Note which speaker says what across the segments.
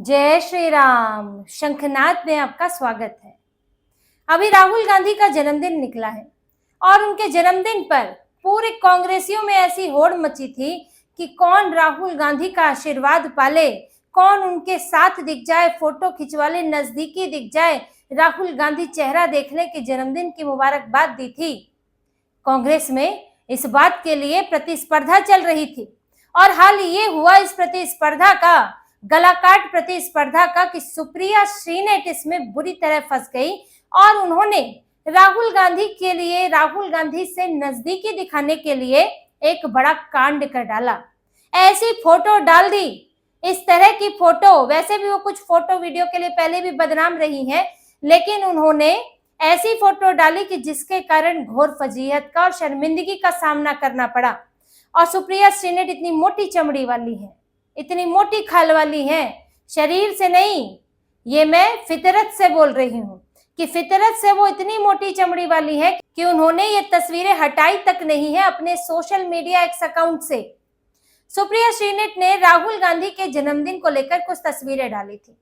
Speaker 1: जय श्री राम। शंखनाद में आपका स्वागत है। अभी राहुल गांधी का जन्मदिन निकला है और उनके जन्मदिन पर पूरे कांग्रेसियों में ऐसी होड़ मची थी कि कौन राहुल गांधी का आशीर्वाद पाले, कौन उनके साथ दिख जाए, फोटो खिंचवा ले, नजदीकी दिख जाए, राहुल गांधी चेहरा देख ले कि जन्मदिन की मुबारकबाद दी थी। कांग्रेस में इस बात के लिए प्रतिस्पर्धा चल रही थी और हाल ये हुआ इस प्रतिस्पर्धा का, गलाकाट प्रतिस्पर्धा का, कि सुप्रिया श्रीनेट इसमें बुरी तरह फंस गई और उन्होंने राहुल गांधी के लिए, राहुल गांधी से नजदीकी दिखाने के लिए एक बड़ा कांड कर डाला। ऐसी फोटो डाल दी, इस तरह की फोटो, वैसे भी वो कुछ फोटो वीडियो के लिए पहले भी बदनाम रही हैं, लेकिन उन्होंने ऐसी फोटो डाली कि जिसके कारण घोर फजीहत का और शर्मिंदगी का सामना करना पड़ा। और सुप्रिया श्रीनेट इतनी मोटी चमड़ी वाली है, इतनी मोटी खाल वाली है, शरीर से नहीं, ये मैं फितरत से बोल रही हूँ कि फितरत से वो इतनी मोटी चमड़ी वाली है कि उन्होंने ये तस्वीरें हटाई तक नहीं है अपने सोशल मीडिया एक्स अकाउंट से। सुप्रिया श्रीनेट ने राहुल गांधी के जन्मदिन को लेकर कुछ तस्वीरें डाली थी।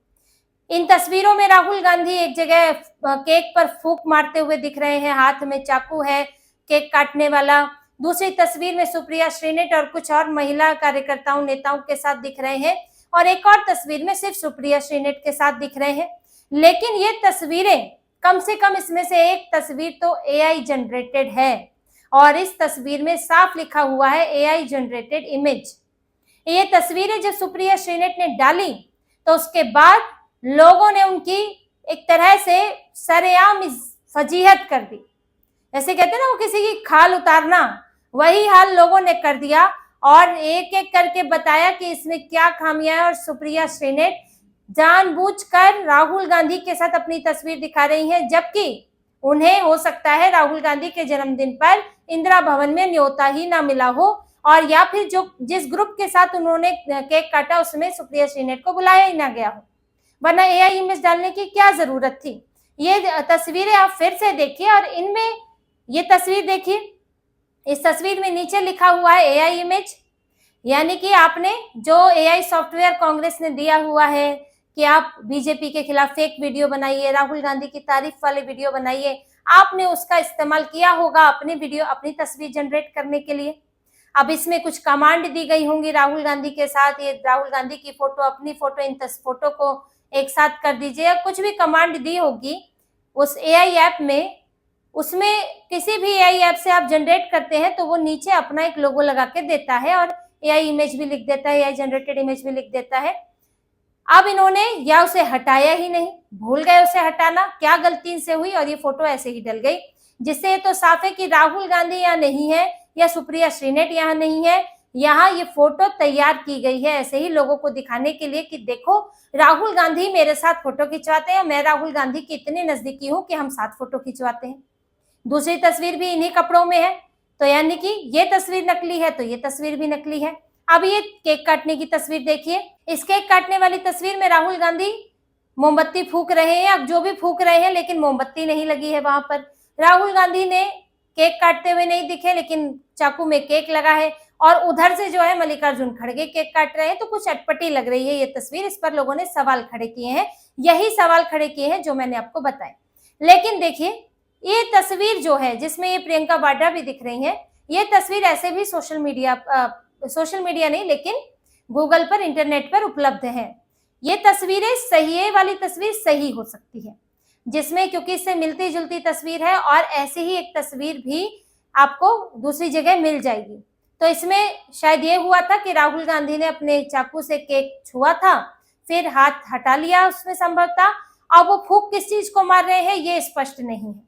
Speaker 1: इन तस्वीरों में राहुल गांधी एक जगह केक पर फूंक मारते हुए दिख रहे हैं, हाथ में चाकू है केक काटने वाला। दूसरी तस्वीर में सुप्रिया श्रीनेट और कुछ और महिला कार्यकर्ताओं, नेताओं के साथ दिख रहे हैं और एक और तस्वीर में सिर्फ सुप्रिया श्रीनेट के साथ दिख रहे हैं। लेकिन ये तस्वीरें, कम से कम इसमें से एक तस्वीर तो एआई जनरेटेड है और इस तस्वीर में साफ लिखा हुआ है एआई जनरेटेड इमेज। ये तस्वीरें जब सुप्रिया श्रीनेट ने डाली तो उसके बाद लोगों ने उनकी एक तरह से सरेआम फजीहत कर दी। ऐसे कहते हैं ना, वो किसी की खाल उतारना, वही हाल लोगों ने कर दिया और एक एक करके बताया कि इसमें क्या खामियां है। और सुप्रिया श्रीनेट जानबूझकर राहुल गांधी के साथ अपनी तस्वीर दिखा रही हैं, जबकि उन्हें हो सकता है राहुल गांधी के जन्मदिन पर इंदिरा भवन में न्योता ही ना मिला हो और या फिर जो जिस ग्रुप के साथ उन्होंने केक काटा उसमें सुप्रिया श्रीनेट को बुलाया ही ना गया हो, वरना एआई इमेज डालने की क्या जरूरत थी। ये तस्वीरें आप फिर से देखिए और इनमें ये तस्वीर देखिए, इस तस्वीर में नीचे लिखा हुआ है एआई इमेज, यानी कि आपने जो एआई सॉफ्टवेयर कांग्रेस ने दिया हुआ है कि आप बीजेपी के खिलाफ फेक वीडियो बनाइए, राहुल गांधी की तारीफ वाले वीडियो बनाइए, आपने उसका इस्तेमाल किया होगा अपनी वीडियो, अपनी तस्वीर जनरेट करने के लिए। अब इसमें कुछ कमांड दी गई होंगी राहुल गांधी के साथ, ये राहुल गांधी की फोटो, अपनी फोटो, इन फोटो को एक साथ कर दीजिए, या कुछ भी कमांड दी होगी उस एआई ऐप में। उसमें किसी भी एआई ऐप से आप जनरेट करते हैं तो वो नीचे अपना एक लोगो लगा के देता है और एआई इमेज भी लिख देता है, एआई जनरेटेड इमेज भी लिख देता है। अब इन्होंने या उसे हटाया ही नहीं, भूल गए उसे हटाना, क्या गलती से हुई और ये फोटो ऐसे ही डल गई, जिससे ये तो साफ है कि राहुल गांधी यहाँ नहीं है या सुप्रिया श्रीनेट यहाँ नहीं है, यहाँ ये फोटो तैयार की गई है ऐसे ही लोगों को दिखाने के लिए कि देखो राहुल गांधी मेरे साथ फोटो खिंचवाते हैं, मैं राहुल गांधी की इतनी नजदीकी हूँ कि हम साथ फोटो खिंचवाते हैं। दूसरी तस्वीर भी इन्हीं कपड़ों में है, तो यानी कि ये तस्वीर नकली है तो ये तस्वीर भी नकली है। अब ये केक काटने की तस्वीर देखिए, इस केक काटने वाली तस्वीर में राहुल गांधी मोमबत्ती फूंक रहे हैं, अब जो भी फूंक रहे हैं, लेकिन मोमबत्ती नहीं लगी है वहां पर। राहुल गांधी ने केक काटते हुए नहीं दिखे, लेकिन चाकू में केक लगा है और उधर से जो है मल्लिकार्जुन खड़गे केक काट रहे हैं, तो कुछ अटपटी लग रही है ये तस्वीर। इस पर लोगों ने सवाल खड़े किए हैं, यही सवाल खड़े किए हैं जो मैंने आपको बताए। लेकिन देखिए ये तस्वीर जो है जिसमें ये प्रियंका वाड्रा भी दिख रही है, ये तस्वीर ऐसे भी सोशल मीडिया नहीं लेकिन गूगल पर, इंटरनेट पर उपलब्ध है। ये तस्वीरें सही है, वाली तस्वीर सही हो सकती है, जिसमें क्योंकि इससे मिलती जुलती तस्वीर है और ऐसी ही एक तस्वीर भी आपको दूसरी जगह मिल जाएगी। तो इसमें शायद ये हुआ था कि राहुल गांधी ने अपने चाकू से केक छुआ था, फिर हाथ हटा लिया उसमें संभवतः। अब वो फूंक किस चीज को मार रहे हैं ये स्पष्ट नहीं है,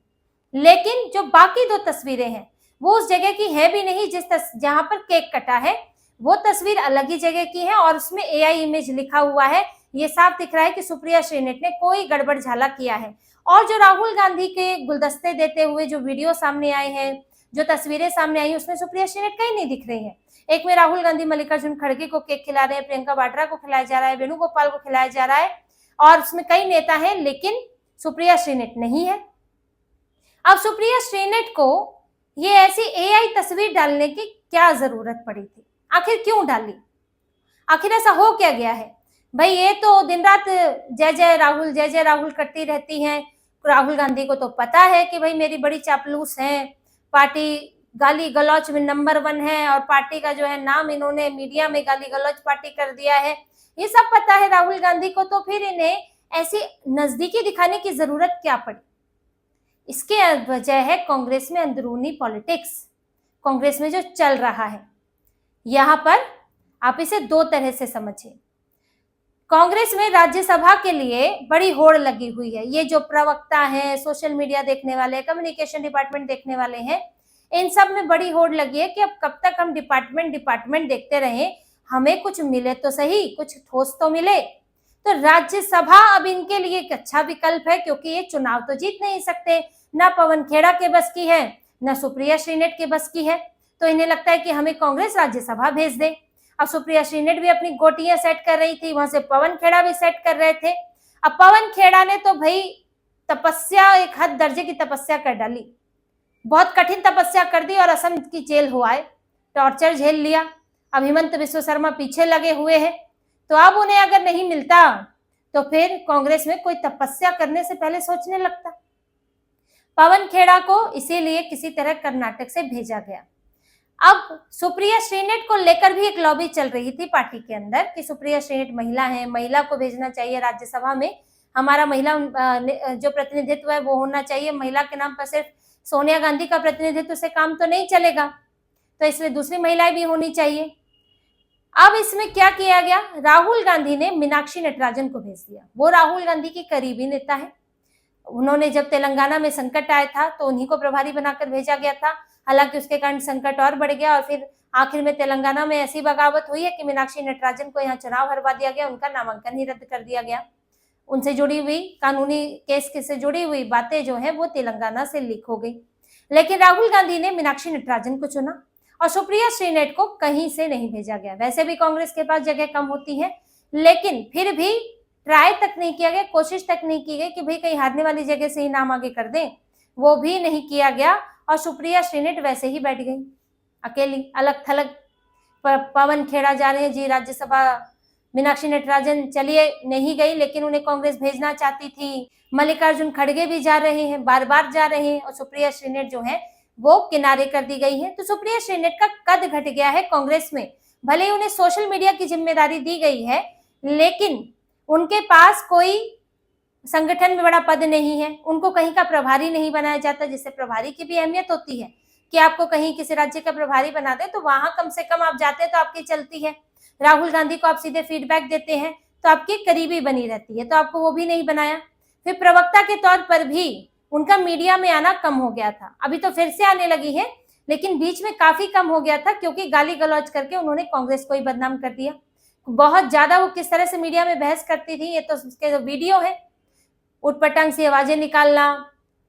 Speaker 1: लेकिन जो बाकी दो तस्वीरें हैं वो उस जगह की है भी नहीं जहां पर केक कटा है, वो तस्वीर अलग ही जगह की है और उसमें एआई इमेज लिखा हुआ है। ये साफ दिख रहा है कि सुप्रिया श्रीनेट ने कोई गड़बड़ झाला किया है। और जो राहुल गांधी के गुलदस्ते देते हुए जो वीडियो सामने आए हैं, जो तस्वीरें सामने आई, उसमें सुप्रिया श्रीनेट कहीं नहीं दिख रही है। एक में राहुल गांधी मल्लिकार्जुन खड़गे को केक खिला रहे हैं, प्रियंका वाड्रा को खिलाया जा रहा है, वेणुगोपाल को खिलाया जा रहा है और उसमें कई नेता हैं, लेकिन सुप्रिया श्रीनेट नहीं है। अब सुप्रिया श्रीनेट को ये ऐसी एआई तस्वीर डालने की क्या जरूरत पड़ी थी, आखिर क्यों डाली, आखिर ऐसा हो क्या गया है? भाई ये तो दिन रात जय जय राहुल करती रहती हैं। राहुल गांधी को तो पता है कि भाई मेरी बड़ी चापलूस है, पार्टी गाली गलौच में नंबर 1 है और पार्टी का जो है नाम इन्होंने मीडिया में गाली गलौच पार्टी कर दिया है। ये सब पता है राहुल गांधी को, तो फिर इन्हें ऐसी नजदीकी दिखाने की जरूरत क्या पड़ी? इसके वजह है कांग्रेस में अंदरूनी पॉलिटिक्स, कांग्रेस में जो चल रहा है। यहां पर आप इसे दो तरह से समझिए। कांग्रेस में राज्यसभा के लिए बड़ी होड़ लगी हुई है। ये जो प्रवक्ता हैं, सोशल मीडिया देखने वाले, कम्युनिकेशन डिपार्टमेंट देखने वाले हैं, इन सब में बड़ी होड़ लगी है कि अब कब तक हम डिपार्टमेंट देखते रहें, हमें कुछ मिले तो सही, कुछ ठोस तो मिले। तो राज्यसभा अब इनके लिए एक अच्छा विकल्प है, क्योंकि ये चुनाव तो जीत नहीं सकते, ना पवन खेड़ा के बस की है, ना सुप्रिया श्रीनेट के बस की है। तो इन्हें लगता है कि हमें कांग्रेस राज्यसभा भेज दे। अब सुप्रिया श्रीनेट भी अपनी गोटियां सेट कर रही थी, वहां से पवन खेड़ा भी सेट कर रहे थे। अब पवन खेड़ा ने तो भाई तपस्या, एक हद दर्जे की तपस्या कर डाली, बहुत कठिन तपस्या कर दी और असम की जेल हो आए, टॉर्चर झेल लिया। अब हिमंत विश्व शर्मा पीछे लगे हुए हैं, तो अब उन्हें अगर नहीं मिलता तो फिर कांग्रेस में कोई तपस्या करने से पहले सोचने लगता। पवन खेड़ा को इसीलिए किसी तरह कर्नाटक से भेजा गया। अब सुप्रिया श्रीनेट को लेकर भी एक लॉबी चल रही थी पार्टी के अंदर कि सुप्रिया श्रीनेट महिला है, महिला को भेजना चाहिए राज्यसभा में, हमारा महिला जो प्रतिनिधित्व है वो होना चाहिए, महिला के नाम पर सिर्फ सोनिया गांधी का प्रतिनिधित्व से काम तो नहीं चलेगा, तो इसलिए दूसरी महिलाएं भी होनी चाहिए। अब इसमें क्या किया गया, राहुल गांधी ने मीनाक्षी नटराजन को भेज दिया। वो राहुल गांधी की करीबी नेता है, उन्होंने जब तेलंगाना में संकट आया था तो उन्हीं को प्रभारी बनाकर भेजा गया था। हालांकि उसके कारण संकट और बढ़ गया और फिर आखिर में तेलंगाना में ऐसी बगावत हुई है कि मीनाक्षी नटराजन को यहाँ चुनाव हरवा दिया गया, उनका नामांकन ही रद्द कर दिया गया। उनसे जुड़ी हुई कानूनी केस से जुड़ी हुई बातें जो है वो तेलंगाना से लीक हो गई। लेकिन राहुल गांधी ने मीनाक्षी नटराजन को चुना और सुप्रिया श्रीनेट को कहीं से नहीं भेजा गया। वैसे भी कांग्रेस के पास जगह कम होती है, लेकिन फिर भी ट्राई तक नहीं किया गया, कोशिश तक नहीं की गई कि भाई कहीं हारने वाली जगह से ही नाम आगे कर दें, वो भी नहीं किया गया। और सुप्रिया श्रीनेट वैसे ही बैठ गई अकेली, अलग थलग। पवन खेड़ा जा रहे हैं जी राज्यसभा, मीनाक्षी नटराजन चलिए नहीं गई, लेकिन उन्हें कांग्रेस भेजना चाहती थी। मल्लिकार्जुन खड़गे भी जा रहे हैं, बार बार जा रहे हैं, और सुप्रिया श्रीनेट जो है वो किनारे कर दी गई है। तो सुप्रिया श्रीनेट का कद घट गया है कांग्रेस में। भले ही उन्हें सोशल मीडिया की जिम्मेदारी दी गई है, लेकिन उनके पास कोई संगठन में बड़ा पद नहीं है, उनको कहीं का प्रभारी नहीं बनाया जाता, जिससे प्रभारी की भी अहमियत होती है कि आपको कहीं किसी राज्य का प्रभारी बना दे तो वहां कम से कम आप जाते हैं तो आपकी चलती है। राहुल गांधी को आप सीधे फीडबैक देते हैं तो आपकी करीबी बनी रहती है, तो आपको वो भी नहीं बनाया। फिर प्रवक्ता के तौर पर भी उनका मीडिया में आना कम हो गया था, अभी तो फिर से आने लगी है, लेकिन बीच में काफी कम हो गया था क्योंकि गाली गलौज करके उन्होंने कांग्रेस को ही बदनाम कर दिया। बहुत ज्यादा वो किस तरह से मीडिया में बहस करती थी, ये तो उसके जो वीडियो है, उटपटांग सी आवाजें निकालना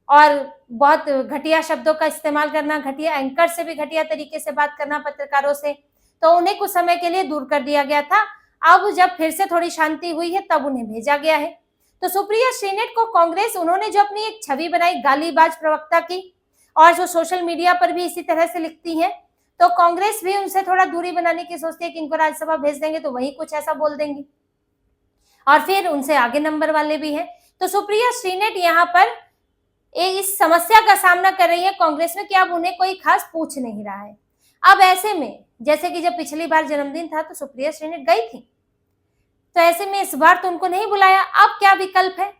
Speaker 1: और बहुत घटिया शब्दों का इस्तेमाल करना, घटिया एंकर से भी घटिया तरीके से बात करना पत्रकारों से, तो उन्हें कुछ समय के लिए दूर कर दिया गया था। अब जब फिर से थोड़ी शांति हुई है तब उन्हें भेजा गया है। तो सुप्रिया श्रीनेट को कांग्रेस, उन्होंने जो अपनी एक छवि बनाई गालीबाज प्रवक्ता की, और जो सोशल मीडिया पर भी इसी तरह से लिखती है, तो कांग्रेस भी उनसे थोड़ा दूरी बनाने की सोचती है कि इनको राज्यसभा भेज देंगे तो वही कुछ ऐसा बोल देंगी, और फिर उनसे आगे नंबर वाले भी हैं। तो सुप्रिया श्रीनेट यहाँ पर इस समस्या का सामना कर रही है कांग्रेस में कि अब उन्हें कोई खास पूछ नहीं रहा है। अब ऐसे में जैसे कि जब पिछली बार जन्मदिन था तो सुप्रिया श्रीनेट गई थी, तो ऐसे में इस बार तो उनको नहीं बुलाया। अब क्या विकल्प है?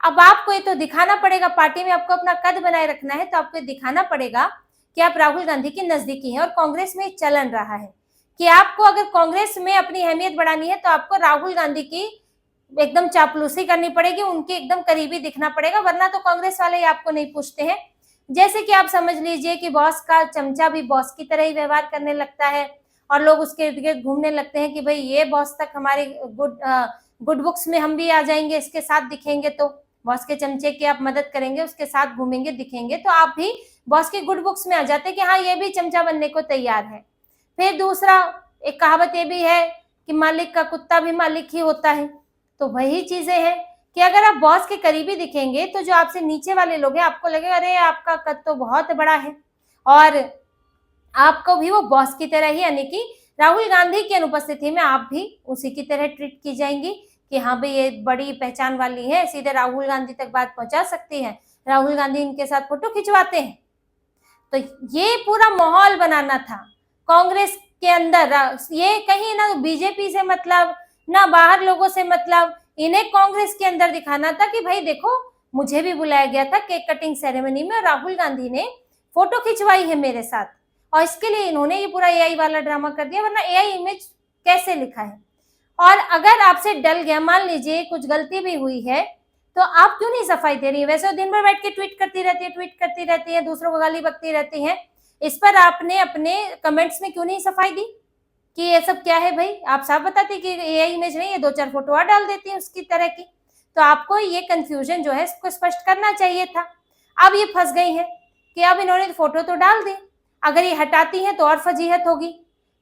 Speaker 1: अब आपको ये तो दिखाना पड़ेगा, पार्टी में आपको अपना कद बनाए रखना है तो आपको दिखाना पड़ेगा कि आप राहुल गांधी के नजदीकी हैं। और कांग्रेस में चलन रहा है कि आपको अगर कांग्रेस में अपनी अहमियत बढ़ानी है तो आपको राहुल गांधी की एकदम चापलूसी करनी पड़ेगी, उनके एकदम करीबी दिखना पड़ेगा, वरना तो कांग्रेस वाले आपको नहीं पूछते हैं। जैसे कि आप समझ लीजिए कि बॉस का चमचा भी बॉस की तरह ही व्यवहार करने लगता है और लोग उसके इर्द गिर्द घूमने लगते हैं कि भाई ये बॉस तक हमारे गुड बुक्स में हम भी आ जाएंगे, इसके साथ दिखेंगे तो बॉस के चमचे की आप मदद करेंगे, उसके साथ घूमेंगे दिखेंगे तो आप भी बॉस के गुड बुक्स में आ जाते हैं कि हाँ ये भी चमचा बनने को तैयार है। फिर दूसरा एक कहावत ये भी है कि मालिक का कुत्ता भी मालिक ही होता है। तो वही चीजें हैं कि अगर आप बॉस के करीबी दिखेंगे तो जो आपसे नीचे वाले लोग हैं आपको लगेगा अरे आपका कद तो बहुत बड़ा है, और आपको भी वो बॉस की तरह ही यानी कि राहुल गांधी की अनुपस्थिति में आप भी उसी की तरह ट्रीट की जाएंगी कि हाँ भाई ये बड़ी पहचान वाली है, सीधे राहुल गांधी तक बात पहुंचा सकती है, राहुल गांधी इनके साथ फोटो खिंचवाते हैं। तो ये पूरा माहौल बनाना था कांग्रेस के अंदर। ये कहीं ना बीजेपी से मतलब, ना बाहर लोगों से मतलब, इन्हें कांग्रेस के अंदर दिखाना था कि भाई देखो मुझे भी बुलाया गया था केक कटिंग सेरेमनी में, राहुल गांधी ने फोटो खिंचवाई है मेरे साथ, और इसके लिए इन्होंने ये पूरा एआई वाला ड्रामा कर दिया, वरना एआई इमेज कैसे लिखा है। और अगर आपसे डल गया, मान लीजिए कुछ गलती भी हुई है, तो आप क्यों नहीं सफाई दे रही है? वैसे दिन भर बैठ के ट्वीट करती रहती है, दूसरों को गाली बकती रहती है, इस पर आपने अपने कमेंट्स में क्यों नहीं सफाई दी कि ये सब क्या है? भाई आप साफ बताती कि एआई इमेज नहीं है, 2-4 फोटो और डाल देती है उसकी तरह की। तो आपको ये कंफ्यूजन जो है इसको स्पष्ट करना चाहिए था। अब ये फंस गई है कि अब इन्होंने फोटो तो डाल दी, अगर ये हटाती है तो और फजीहत होगी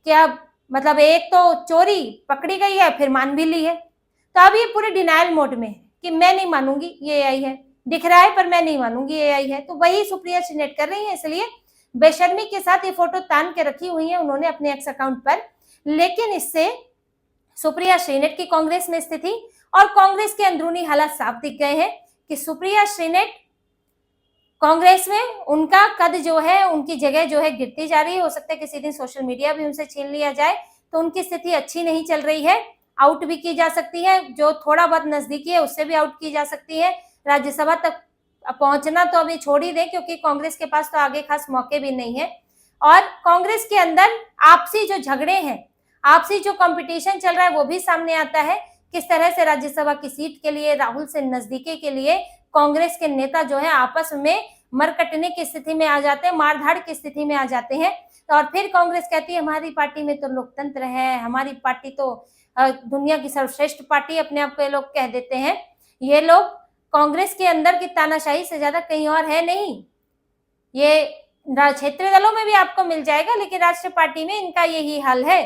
Speaker 1: कि अब मतलब एक तो चोरी पकड़ी गई है, फिर मान भी ली है। तो अब ये पूरे डिनायल मोड में है कि मैं नहीं मानूंगी ये एआई है, दिख रहा है पर मैं नहीं मानूंगी ये एआई है। तो वही सुप्रिया श्रीनेट कर रही है, इसलिए बेशर्मी के साथ ये फोटो तान के रखी हुई है उन्होंने अपने एक्स अकाउंट पर। लेकिन इससे सुप्रिया श्रीनेट की कांग्रेस में स्थिति और कांग्रेस के अंदरूनी हालात साफ दिख गए हैं कि सुप्रिया श्रीनेट कांग्रेस में उनका कद जो है, उनकी जगह जो है गिरती जा रही है। हो सकता है किसी दिन सोशल मीडिया भी उनसे छीन लिया जाए, तो उनकी स्थिति अच्छी नहीं चल रही है। आउट भी की जा सकती है, जो थोड़ा बहुत नजदीकी है उससे भी आउट की जा सकती है। राज्यसभा तक पहुंचना तो अभी छोड़ ही दें, क्योंकि कांग्रेस के पास तो आगे खास मौके भी नहीं है। और कांग्रेस के अंदर आपसी जो झगड़े हैं, आपसी जो कंपटीशन चल रहा है, वो भी सामने आता है। किस तरह से राज्यसभा की सीट के लिए, राहुल से नजदीकी के लिए कांग्रेस के नेता जो है आपस में मरकटने की स्थिति में आ जाते हैं, मारधाड़ की स्थिति में आ जाते हैं। और फिर कांग्रेस कहती है हमारी पार्टी में तो लोकतंत्र है, हमारी पार्टी तो दुनिया की सर्वश्रेष्ठ पार्टी अपने आप को ये लोग कह देते हैं। ये लोग कांग्रेस के अंदर की तानाशाही से ज्यादा कहीं और है नहीं। ये क्षेत्रीय दलों में भी आपको मिल जाएगा, लेकिन राष्ट्रीय पार्टी में इनका यही हाल है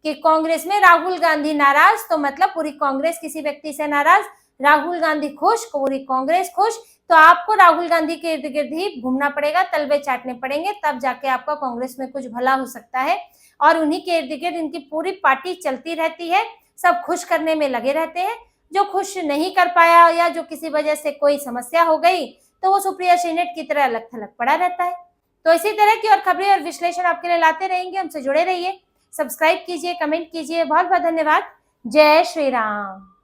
Speaker 1: कि कांग्रेस में राहुल गांधी नाराज तो मतलब पूरी कांग्रेस किसी व्यक्ति से नाराज, राहुल गांधी खुश, पूरी कांग्रेस खुश। तो आपको राहुल गांधी के इर्द गिर्द ही घूमना पड़ेगा, तलवे चाटने पड़ेंगे, तब जाके आपका कांग्रेस में कुछ भला हो सकता है। और उन्हीं के इर्द गिर्द इनकी पूरी पार्टी चलती रहती है, सब खुश करने में लगे रहते हैं। जो खुश नहीं कर पाया या जो किसी वजह से कोई समस्या हो गई, तो वो सुप्रिया श्रीनेट की तरह अलग थलग पड़ा रहता है। तो इसी तरह की और खबरें और विश्लेषण आपके लिए लाते रहेंगे, हमसे जुड़े रहिए, सब्सक्राइब कीजिए, कमेंट कीजिए। बहुत बहुत धन्यवाद। जय श्री राम।